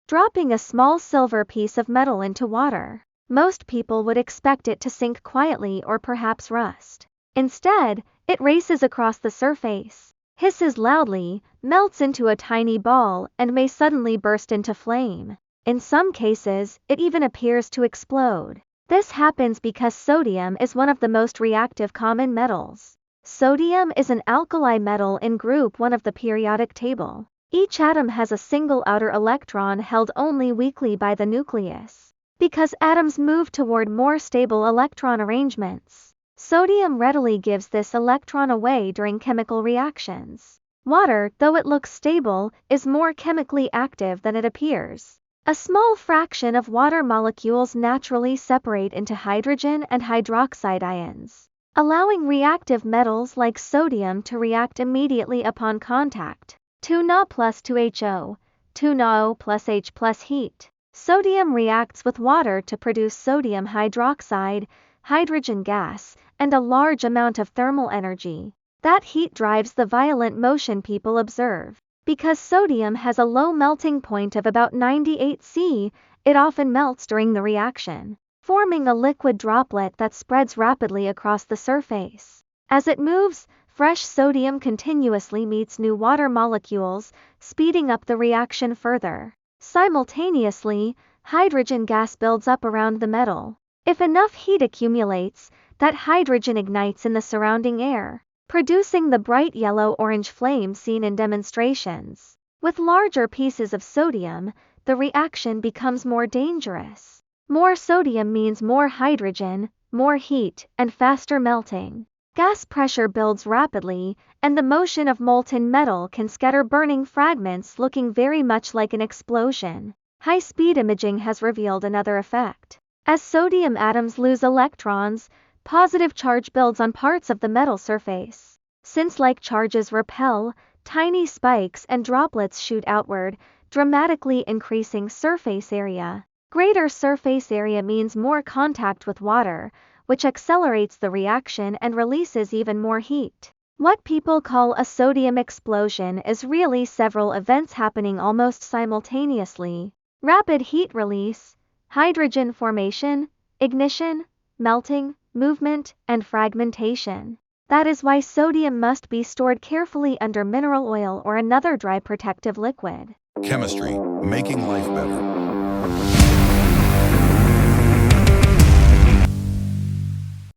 Dropping a small silver piece of metal into water. Most people would expect it to sink quietly or perhaps rust. Instead, it races across the surface, hisses loudly, melts into a tiny ball, and may suddenly burst into flame. In some cases, it even appears to explode. This happens because sodium is one of the most reactive common metals. Sodium is an alkali metal in group 1 of the periodic table. Each atom has a single outer electron held only weakly by the nucleus. Because atoms move toward more stable electron arrangements, sodium readily gives this electron away during chemical reactions. Water, though it looks stable, is more chemically active than it appears. A small fraction of water molecules naturally separate into hydrogen and hydroxide ions, allowing reactive metals like sodium to react immediately upon contact. 2Na plus 2HO, 2NaO plus H plus heat. Sodium reacts with water to produce sodium hydroxide, hydrogen gas, and a large amount of thermal energy. That heat drives the violent motion people observe. Because sodium has a low melting point of about 98 C, it often melts during the reaction, forming a liquid droplet that spreads rapidly across the surface. As it moves, fresh sodium continuously meets new water molecules, speeding up the reaction further. Simultaneously, hydrogen gas builds up around the metal. If enough heat accumulates, that hydrogen ignites in the surrounding air, producing the bright yellow-orange flame seen in demonstrations. With larger pieces of sodium, the reaction becomes more dangerous. More sodium means more hydrogen, more heat, and faster melting. Gas pressure builds rapidly, and the motion of molten metal can scatter burning fragments looking very much like an explosion. High-speed imaging has revealed another effect. As sodium atoms lose electrons, positive charge builds on parts of the metal surface. Since like charges repel, tiny spikes and droplets shoot outward, dramatically increasing surface area. Greater surface area means more contact with water, which accelerates the reaction and releases even more heat. What people call a sodium explosion is really several events happening almost simultaneously. Rapid heat release, hydrogen formation, ignition, melting, movement, and fragmentation. That is why sodium must be stored carefully under mineral oil or another dry protective liquid. Chemistry, making life better.